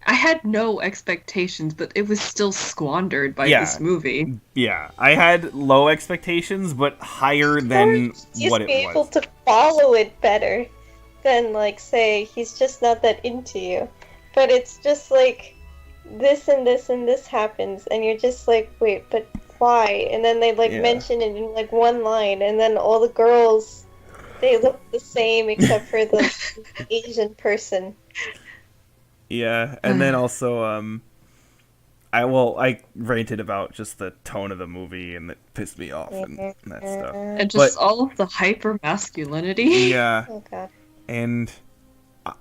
I had no expectations, but it was still squandered by Yeah. this movie. Yeah, I had low expectations, but higher than Just what be it able was. to follow it better than like say he's just not that into you. But it's just like this and this and this happens and you're just like, wait, but why? And then they like Yeah. mention it in like one line and then all the girls they look the same except for the Asian person. Yeah, and then also, I ranted about just the tone of the movie, and it pissed me off and that stuff. And just all of the hyper masculinity. Yeah, Oh god. and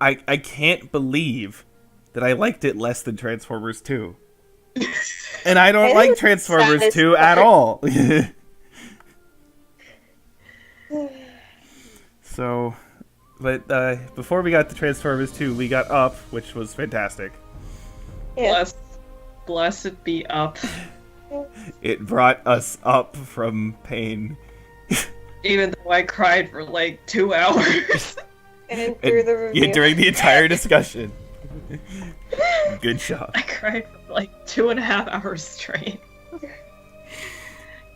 I can't believe that I liked it less than Transformers 2. And I don't I like think Transformers it's 2 at all. So, but before we got to Transformers 2, we got Up, which was fantastic. Yeah. Blessed be Up. It brought us up from pain. Even though I cried for like 2 hours. And through the review. Yeah, during the entire discussion. Good job. I cried for like 2.5 hours straight.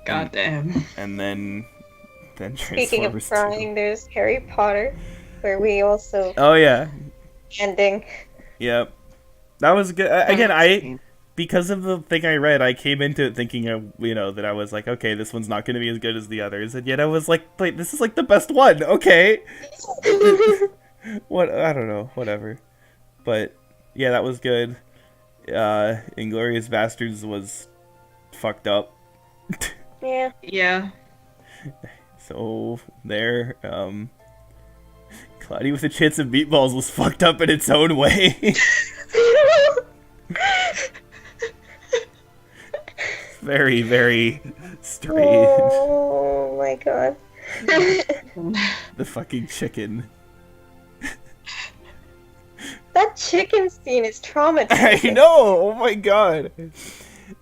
God damn. And then Speaking of Transformers 2. crying, there's Harry Potter, where we also Oh yeah, ending. yep. That was good. Again, because of the thing I read, I came into it thinking, that I was like, okay, this one's not going to be as good as the others, and yet I was like, wait, this is like the best one. Okay, what? I don't know, whatever. But yeah, that was good. Inglourious Bastards was fucked up. Yeah. Yeah. So there, Cloudy with a Chance of Meatballs was fucked up in its own way. Very, very strange. Oh my god. The fucking chicken. That chicken scene is traumatizing. I know. Oh my god.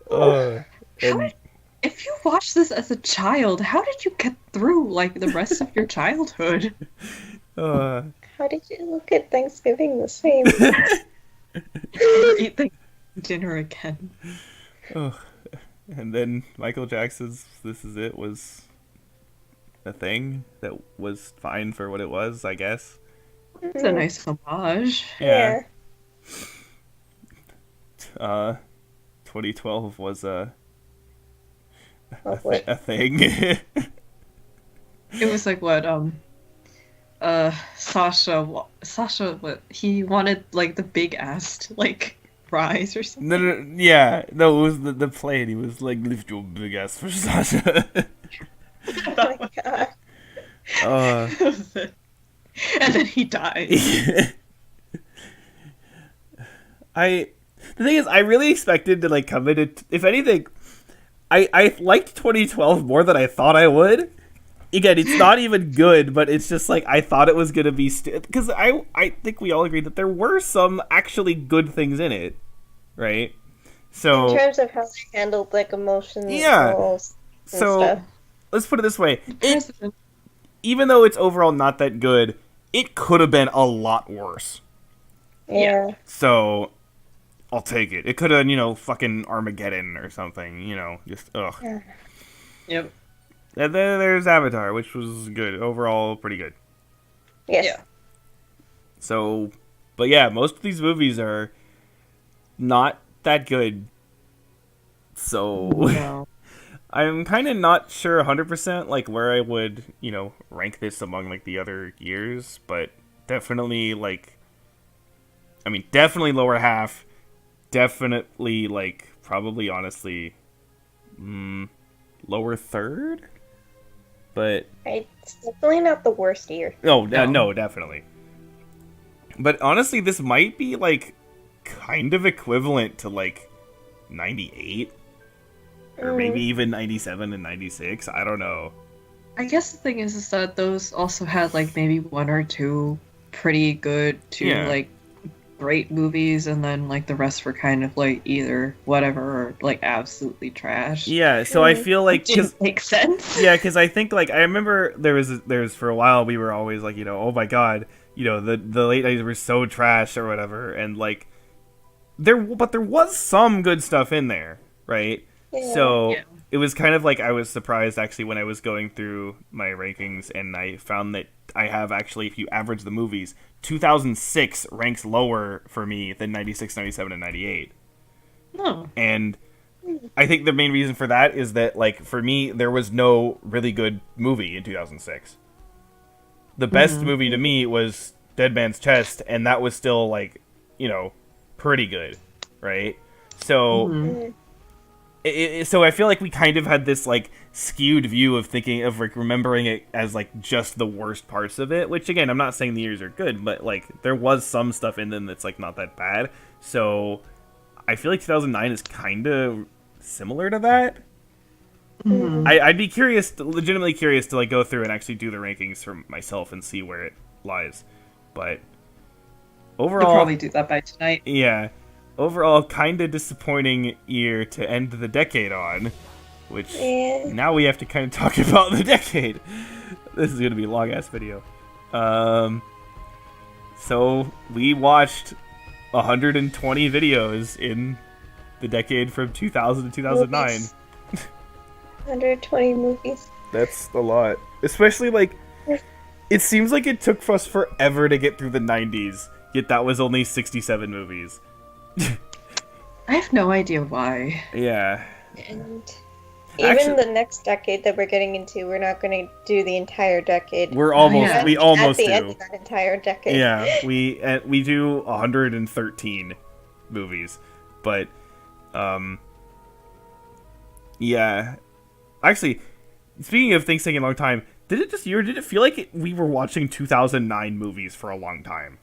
And If you watched this as a child, how did you get through like the rest of your childhood? uh, How did you look at Thanksgiving the same? Eat the dinner again. oh. And then Michael Jackson's "This Is It" was a thing that was fine for what it was, I guess. It's a nice homage. Yeah. 2012 was a Lovely. thing. It was like what Sasha, what he wanted like the big ass to like rise or something. No, yeah, no, it was the plane. He was like, "Lift your big ass for Sasha." Oh my god. uh, And then he died. The thing is, I really expected to like come in. If anything, I liked 2012 more than I thought I would. Again, it's not even good, but it's just like I thought it was gonna be because I think we all agreed that there were some actually good things in it, right? So In terms of how they handled like emotions, Yeah. roles, and so stuff. let's put it this way: President. even though it's overall not that good, it could have been a lot worse. Yeah. So I'll take it. It could have, fucking Armageddon or something, just ugh. Yep. And then there's Avatar, which was good overall, pretty good. Yes. Yeah. So, but yeah, most of these movies are not that good. So No. I'm kind of not sure 100% like where I would, rank this among like the other years, but definitely like I mean, definitely lower half, definitely like probably honestly lower third, but It's definitely not the worst year. no, definitely. But honestly, this might be like kind of equivalent to like 98 or maybe even 97 and 96. I don't know. I guess the thing is that those also had like maybe one or two pretty good to Yeah. like great movies, and then like the rest were kind of like either whatever or like absolutely trash. Yeah, so I feel like Didn't make sense. yeah, because I think like I remember there was for a while we were always like oh my god, the late 90s were so trash or whatever, and like there was some good stuff in there, right? Yeah. So Yeah. it was kind of like I was surprised actually when I was going through my rankings and I found that I have actually, if you average the movies, 2006 ranks lower for me than 96, 97, and 98. No. And I think the main reason for that is that, like, for me, there was no really good movie in 2006. The best movie to me was Dead Man's Chest, and that was still, like, pretty good, right? So, so I feel like we kind of had this, like, skewed view of thinking of, like, remembering it as, like, just the worst parts of it, which, again, I'm not saying the years are good, but, like, there was some stuff in them that's, like, not that bad. So I feel like 2009 is kind of similar to that. I'd be legitimately curious to like go through and actually do the rankings for myself and see where it lies. But You'll overall, probably do that by tonight. yeah, overall, kind of disappointing year to end the decade on. Which Yeah. now we have to kind of talk about the decade. This is gonna be a long ass video. So we watched 120 videos in the decade from 2000 to 2009. Movies. 120 movies. That's a lot. Especially, like, it seems like it took us forever to get through the 90s, yet that was only 67 movies. I have no idea why. Yeah. And Actually- even the next decade that we're getting into, we're not going to do the entire decade. We're almost, yeah. we almost At the end do. of that entire decade. Yeah, we do 113 movies, but, yeah. Actually, speaking of things taking a long time, did it feel like we were watching 2009 movies for a long time?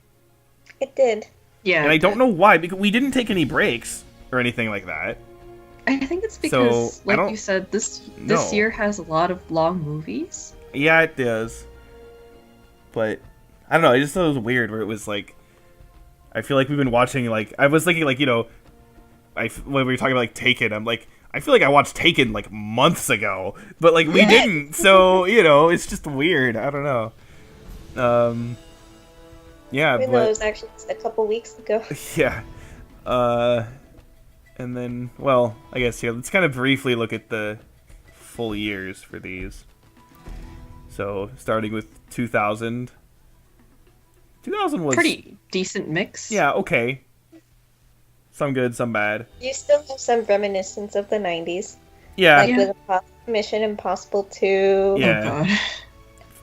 It did. Yeah. And I don't know why, because we didn't take any breaks or anything like that. I think it's because, So, I don't- like you said, this No. year has a lot of long movies. Yeah, it does. But, I don't know, I just thought it was weird where it was like, I feel like we've been watching, like, I was thinking, like, when we were talking about, like, Taken, I'm like, I feel like I watched Taken, like, months ago. But, like, we didn't, so, it's just weird. I don't know. Yeah, Even though it but, was actually just a couple weeks ago. yeah. And then, well, I guess, yeah, let's kind of briefly look at the full years for these. So, starting with 2000. 2000 was... Pretty decent mix. Yeah, okay. Some good, some bad. You still have some reminiscence of the 90s. Yeah, Like Yeah. with Mission Impossible 2. Oh Yeah. god.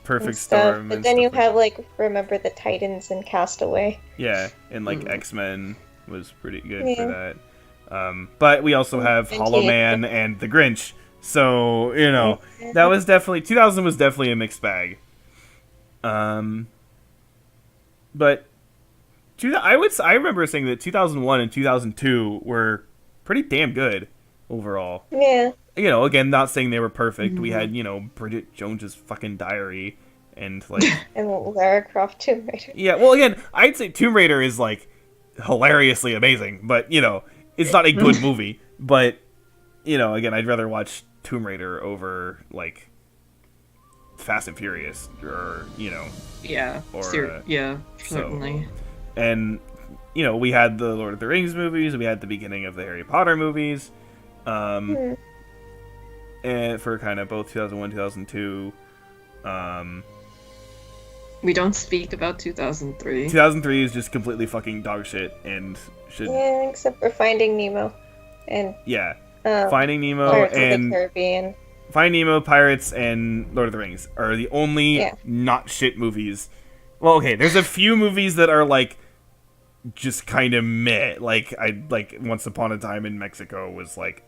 Perfect and stuff. Storm. But and then you stuff like have like Remember the Titans and Castaway. Yeah, and like Mm. X-Men was pretty good Yeah. for that. But we also have And Hollow yeah. Man and The Grinch. So, that was definitely 2000 was definitely a mixed bag. But I remember saying that 2001 and 2002 were pretty damn good overall. Yeah. Again, not saying they were perfect. We had, Bridget Jones's fucking diary and like And Lara Croft Tomb Raider. yeah, well, again, I'd say Tomb Raider is like hilariously amazing, but it's not a good movie. But again, I'd rather watch Tomb Raider over like Fast and Furious, or Yeah. Or, yeah, certainly. and we had the Lord of the Rings movies, we had the beginning of the Harry Potter movies, for kind of both 2001, 2002. We don't speak about 2003. 2003 is just completely fucking dog shit and should Yeah, except for Finding Nemo and Finding Nemo Pirates of and the Caribbean. Finding Nemo, Pirates, and Lord of the Rings are the only not shit movies. Well, okay, there's a few movies that are like just kind of meh. Like Once Upon a Time in Mexico was like,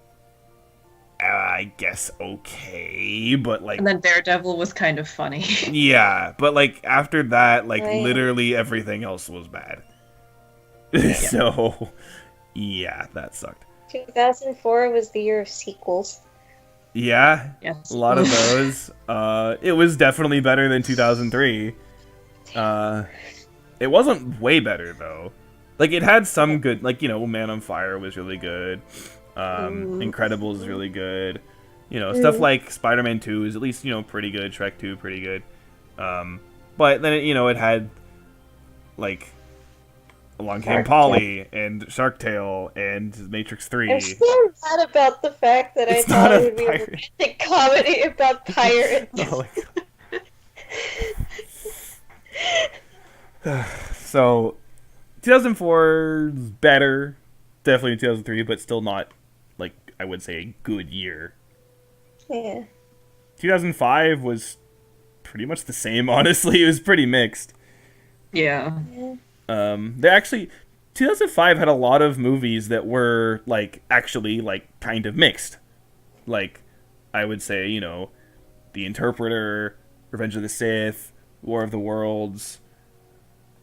I guess okay, but like, And then Daredevil was kind of funny. yeah, but like after that, like Right. literally everything else was bad. So, yeah, that sucked. 2004 was the year of sequels. Yeah, Yes. a lot of those. It was definitely better than 2003. It wasn't way better though. Like it had some good, like Man on Fire was really good. Incredibles is really good. Stuff like Spider-Man 2 is at least pretty good. Shrek 2 pretty good. But then it had like Along Came Polly and Shark Tale and Matrix 3. I'm still mad about the fact that It's I not thought a it would be a pirate. romantic comedy about pirates. Oh my God. So 2004 is better, definitely 2003, but still not like I would say a good year. Yeah. 2005 was pretty much the same. Honestly, it was pretty mixed. Yeah. They actually 2005 had a lot of movies that were like actually like kind of mixed. Like I would say, The Interpreter, Revenge of the Sith, War of the Worlds,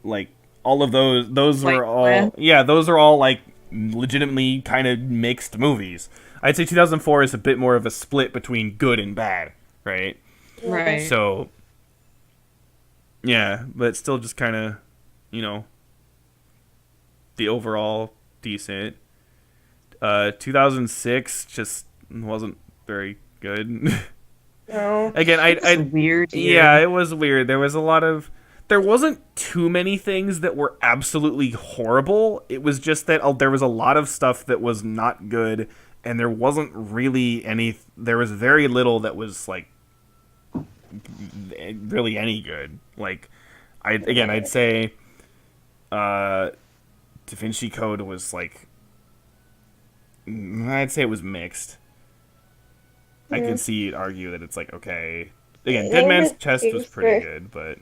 like all of those were all those are all like legitimately kind of mixed movies. I'd say 2004 is a bit more of a split between good and bad, right? Right. So yeah, but still just kind of, the overall decent. 2006 just wasn't very good. No. Again, It's a weird year. yeah, it was weird. There wasn't too many things that were absolutely horrible. It was just that there was a lot of stuff that was not good, and there wasn't really there was very little that was like really any good. Like I'd say Da Vinci Code was like, I'd say it was mixed. I can argue that it's like okay. Again, Dead Man's Chest was pretty good, but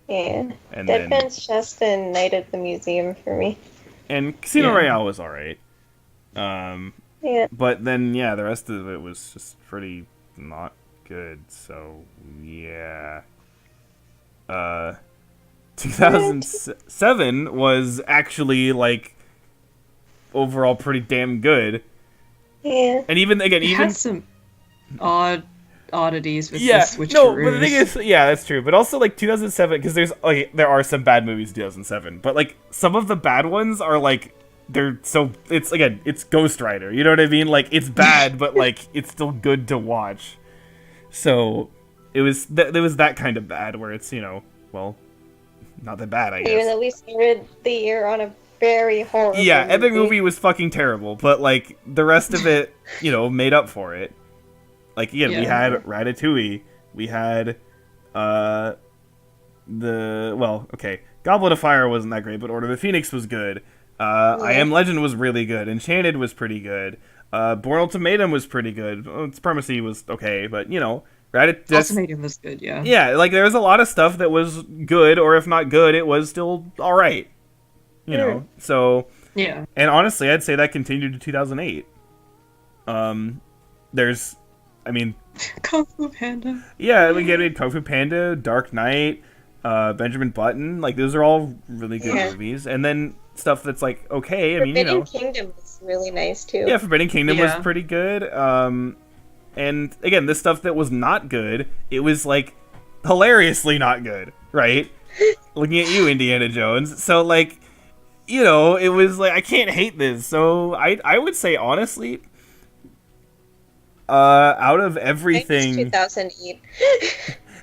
Yeah. and Dead then Man's Chest and Night at the Museum for me. and Casino Yeah. Royale was alright. Yeah. But then the rest of it was just pretty not good. So yeah. 2007 was actually like overall pretty damn good. Yeah. And even It has some oddities with the switcheroos. no, but the thing is, yeah, that's true. But also like 2007, because there are some bad movies in 2007, but like some of the bad ones are like it's Ghost Rider. You know what I mean? Like it's bad, but like it's still good to watch. So it was that kind of bad where it's well, not that bad, I guess. Even though we started the year on a very horrible Yeah, Epic Movie was fucking terrible, but like the rest of it, made up for it. Like again, we had Ratatouille, we had Goblet of Fire wasn't that great, but Order of the Phoenix was good. I Am Legend was really good. Enchanted was pretty good. Born Ultimatum was pretty good. Supremacy was okay, but Ultimatum was good, yeah. Yeah, like there was a lot of stuff that was good, or if not good, it was still all right. So Yeah. and honestly, I'd say that continued to 2008. Kung Fu Panda. Yeah, we had Kung Fu Panda, Dark Knight, Benjamin Button. Like those are all really good movies. And then stuff that's like okay. Forbidden Kingdom was really nice too. Yeah, Forbidden Kingdom was Yeah. pretty good. And again, this stuff that was not good, it was like hilariously not good, right? Looking at you, Indiana Jones. So like, it was like I can't hate this. So I would say honestly, out of everything, 2008.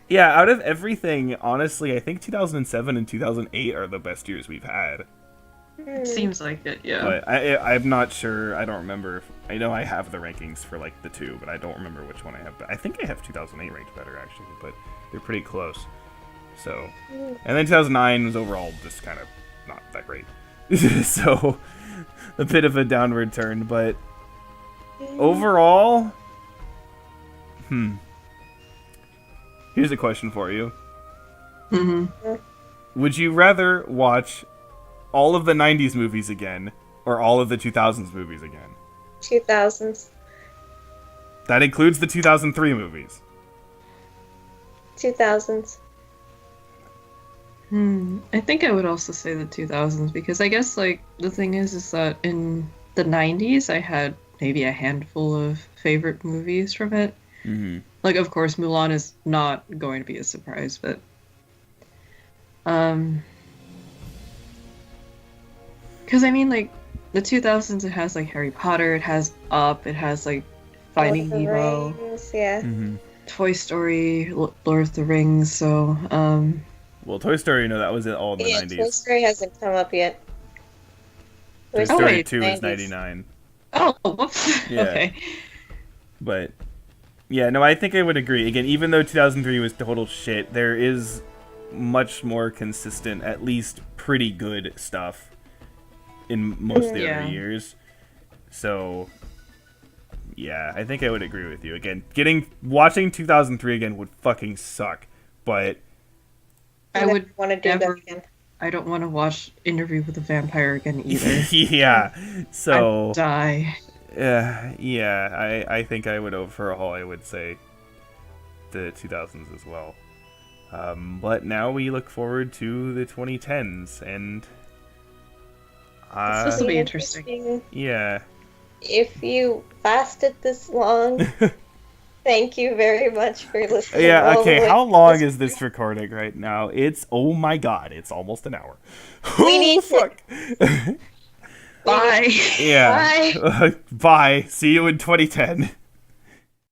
yeah, out of everything, honestly, I think 2007 and 2008 are the best years we've had. Seems like it, yeah. But I'm not sure. I don't remember. I know I have the rankings for like the two, but I don't remember which one I have. I think I have 2008 ranked better actually, but they're pretty close. So, and then 2009 was overall just kind of not that great. So, a bit of a downward turn, but overall, here's a question for you. Mm-hmm. Would you rather watch all of the 90s movies again or all of the 2000s movies again? 2000s. That includes the 2003 movies. 2000s. I think I would also say the 2000s because I guess like the thing is that in the 90s I had maybe a handful of favorite movies from it. Mm-hmm. Like of course Mulan is not going to be a surprise, but because I mean like the 2000s it has like Harry Potter, it has Up, it has like Finding Lord of the Nemo, Rings, yeah. Mm-hmm. Toy Story, Lord of the Rings, so Well, Toy Story, that was all in the Yeah, 90s. Toy Story hasn't come up yet. Toy Toy Story wait, 2 is 90s. 99. oh whoops. Yeah. Okay. But, yeah, no, I think I would agree. Again, even though 2003 was total shit, there is much more consistent, at least pretty good stuff in most of the Yeah. other years. So, yeah, I think I would agree with you. Again, watching 2003 again would fucking suck, but I would want to do never- that again. I don't want to watch Interview with a Vampire again either. yeah. So, I'd die. yeah, I think I would overall, I would say the 2000s as well. But now we look forward to the 2010s, and This will be interesting. yeah. If you lasted this long, thank you very much for listening. Yeah, all the okay, way how to long this is this recording right now? It's, oh my god, it's almost an hour. We need to- fuck. Bye. Yeah. Bye. See you in 2010.